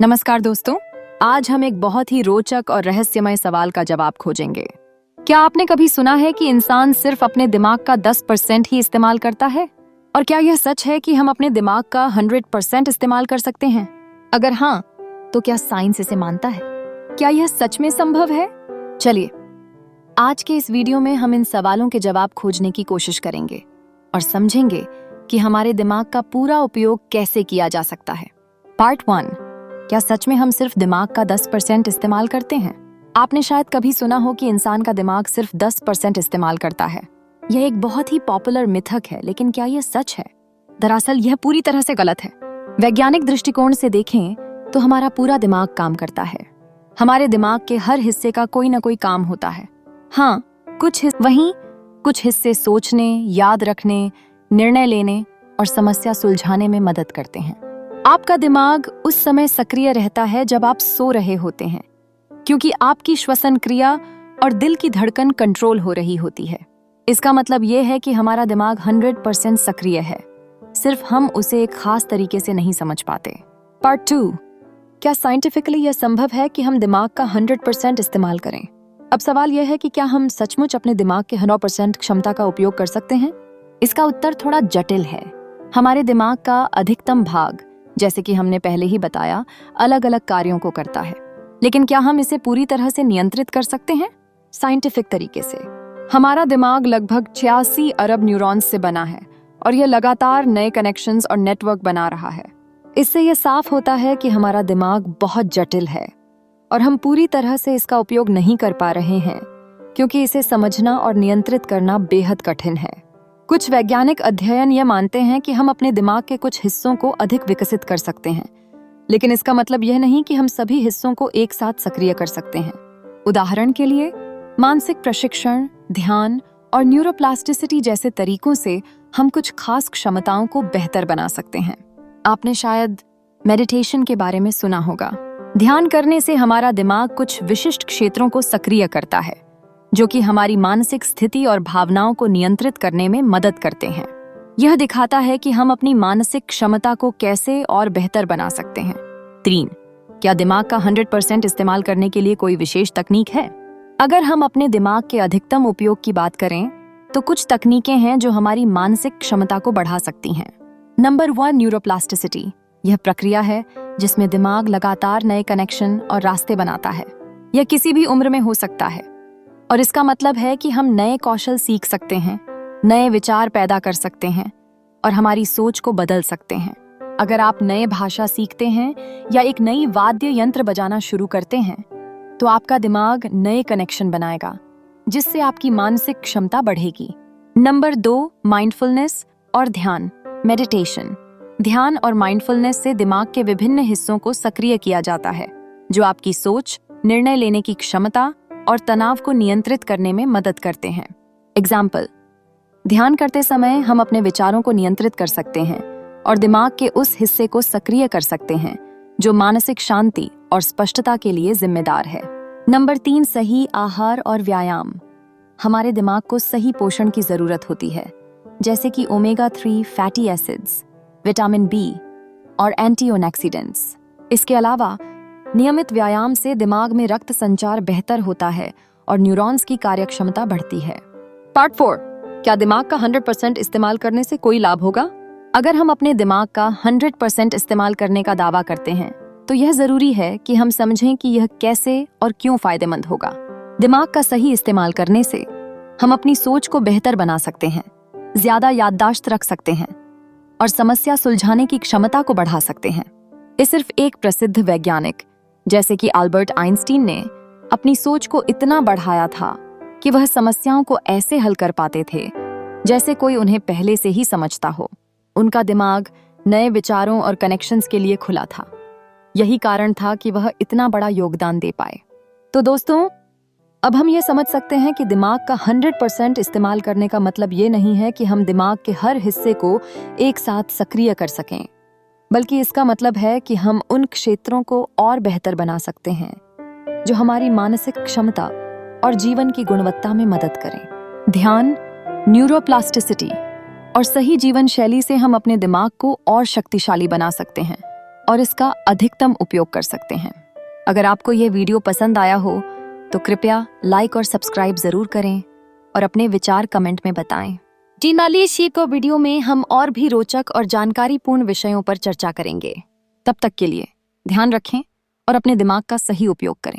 नमस्कार दोस्तों, आज हम एक बहुत ही रोचक और रहस्यमय सवाल का जवाब खोजेंगे। क्या आपने कभी सुना है कि इंसान सिर्फ अपने दिमाग का 10% ही इस्तेमाल करता है? और क्या यह सच है कि हम अपने दिमाग का 100% इस्तेमाल कर सकते हैं? अगर हाँ, तो क्या साइंस इसे मानता है? क्या यह सच में संभव है? चलिए, आज के इस वीडियो में हम इन सवालों के जवाब खोजने की कोशिश करेंगे और समझेंगे कि हमारे दिमाग का पूरा उपयोग कैसे किया जा सकता है। पार्ट 1, क्या सच में हम सिर्फ दिमाग का 10% इस्तेमाल करते हैं? आपने शायद कभी सुना हो कि इंसान का दिमाग सिर्फ 10% इस्तेमाल करता है। यह एक बहुत ही पॉपुलर मिथक है, लेकिन क्या यह सच है? दरअसल यह पूरी तरह से गलत है। वैज्ञानिक दृष्टिकोण से देखें तो हमारा पूरा दिमाग काम करता है। हमारे दिमाग के हर हिस्से का कोई ना कोई काम होता है। हाँ, कुछ हिस्से सोचने, याद रखने, निर्णय लेने और समस्या सुलझाने में मदद करते हैं। आपका दिमाग उस समय सक्रिय रहता है जब आप सो रहे होते हैं, क्योंकि आपकी श्वसन क्रिया और दिल की धड़कन कंट्रोल हो रही होती है। इसका मतलब यह है कि हमारा दिमाग 100% सक्रिय है, सिर्फ हम उसे एक खास तरीके से नहीं समझ पाते। पार्ट 2, क्या साइंटिफिकली यह संभव है कि हम दिमाग का 100% इस्तेमाल करें? अब सवाल यह है कि क्या हम सचमुच अपने दिमाग के 100% क्षमता का उपयोग कर सकते हैं? इसका उत्तर थोड़ा जटिल है। हमारे दिमाग का अधिकतम भाग, जैसे कि हमने पहले ही बताया, अलग अलग कार्यों को करता है। लेकिन क्या हम इसे पूरी तरह से नियंत्रित कर सकते हैं? साइंटिफिक तरीके से हमारा दिमाग लगभग 86 अरब न्यूरॉन्स से बना है और यह लगातार नए कनेक्शंस और नेटवर्क बना रहा है। इससे यह साफ होता है कि हमारा दिमाग बहुत जटिल है और हम पूरी तरह से इसका उपयोग नहीं कर पा रहे हैं, क्योंकि इसे समझना और नियंत्रित करना बेहद कठिन है। कुछ वैज्ञानिक अध्ययन यह मानते हैं कि हम अपने दिमाग के कुछ हिस्सों को अधिक विकसित कर सकते हैं, लेकिन इसका मतलब यह नहीं कि हम सभी हिस्सों को एक साथ सक्रिय कर सकते हैं। उदाहरण के लिए, मानसिक प्रशिक्षण, ध्यान और न्यूरोप्लास्टिसिटी जैसे तरीकों से हम कुछ खास क्षमताओं को बेहतर बना सकते हैं। आपने शायद मेडिटेशन के बारे में सुना होगा। ध्यान करने से हमारा दिमाग कुछ विशिष्ट क्षेत्रों को सक्रिय करता है, जो कि हमारी मानसिक स्थिति और भावनाओं को नियंत्रित करने में मदद करते हैं। यह दिखाता है कि हम अपनी मानसिक क्षमता को कैसे और बेहतर बना सकते हैं। 3, क्या दिमाग का 100% इस्तेमाल करने के लिए कोई विशेष तकनीक है? अगर हम अपने दिमाग के अधिकतम उपयोग की बात करें, तो कुछ तकनीकें हैं जो हमारी मानसिक क्षमता को बढ़ा सकती हैं। Number 1, neuroplasticity. यह प्रक्रिया है जिसमें दिमाग लगातार नए कनेक्शन और रास्ते बनाता है। यह किसी भी उम्र में हो सकता है और इसका मतलब है कि हम नए कौशल सीख सकते हैं, नए विचार पैदा कर सकते हैं और हमारी सोच को बदल सकते हैं। अगर आप नए भाषा सीखते हैं या एक नई वाद्य यंत्र बजाना शुरू करते हैं, तो आपका दिमाग नए कनेक्शन बनाएगा, जिससे आपकी मानसिक क्षमता बढ़ेगी। नंबर 2, माइंडफुलनेस और ध्यान, मेडिटेशन। ध्यान और माइंडफुलनेस से दिमाग के विभिन्न हिस्सों को सक्रिय किया जाता है, जो आपकी सोच, निर्णय लेने की क्षमता और तनाव को नियंत्रित करने में मदद करते हैं। एग्जाम्पल, ध्यान करते समय हम अपने विचारों को नियंत्रित कर सकते हैं और दिमाग के उस हिस्से को सक्रिय कर सकते हैं जो मानसिक शांति और स्पष्टता के लिए जिम्मेदार है। नंबर 3, सही आहार और व्यायाम। हमारे दिमाग को सही पोषण की जरूरत होती है, जैसे कि omega 3 fatty acids, vitamin B और एंटीऑक्सीडेंट्स। इसके अलावा नियमित व्यायाम से दिमाग में रक्त संचार बेहतर होता है और न्यूरॉन्स की कार्यक्षमता बढ़ती है। पार्ट 4, क्या दिमाग का 100% इस्तेमाल करने से कोई लाभ होगा? अगर हम अपने दिमाग का 100% इस्तेमाल करने का दावा करते हैं, तो यह जरूरी है कि हम समझें कि यह कैसे और क्यों फायदेमंद होगा। दिमाग का सही इस्तेमाल करने से हम अपनी सोच को बेहतर बना सकते हैं, ज्यादा याददाश्त रख सकते हैं और समस्या सुलझाने की क्षमता को बढ़ा सकते हैं। ये सिर्फ एक प्रसिद्ध वैज्ञानिक, जैसे कि अल्बर्ट आइंस्टीन, ने अपनी सोच को इतना बढ़ाया था कि वह समस्याओं को ऐसे हल कर पाते थे जैसे कोई उन्हें पहले से ही समझता हो। उनका दिमाग नए विचारों और कनेक्शंस के लिए खुला था। यही कारण था कि वह इतना बड़ा योगदान दे पाए। तो दोस्तों, अब हम ये समझ सकते हैं कि दिमाग का 100% इस्तेमाल करने का मतलब ये नहीं है कि हम दिमाग के हर हिस्से को एक साथ सक्रिय कर सकें, बल्कि इसका मतलब है कि हम उन क्षेत्रों को और बेहतर बना सकते हैं जो हमारी मानसिक क्षमता और जीवन की गुणवत्ता में मदद करें। ध्यान, न्यूरोप्लास्टिसिटी और सही जीवन शैली से हम अपने दिमाग को और शक्तिशाली बना सकते हैं। और इसका अधिकतम उपयोग कर सकते हैं। अगर आपको यह वीडियो पसंद आया हो तो कृपया लाइक और सब्सक्राइब जरूर करें और अपने विचार कमेंट में बताएं। जीनाली को वीडियो में हम और भी रोचक और जानकारीपूर्ण विषयों पर चर्चा करेंगे। तब तक के लिए ध्यान रखें और अपने दिमाग का सही उपयोग करें।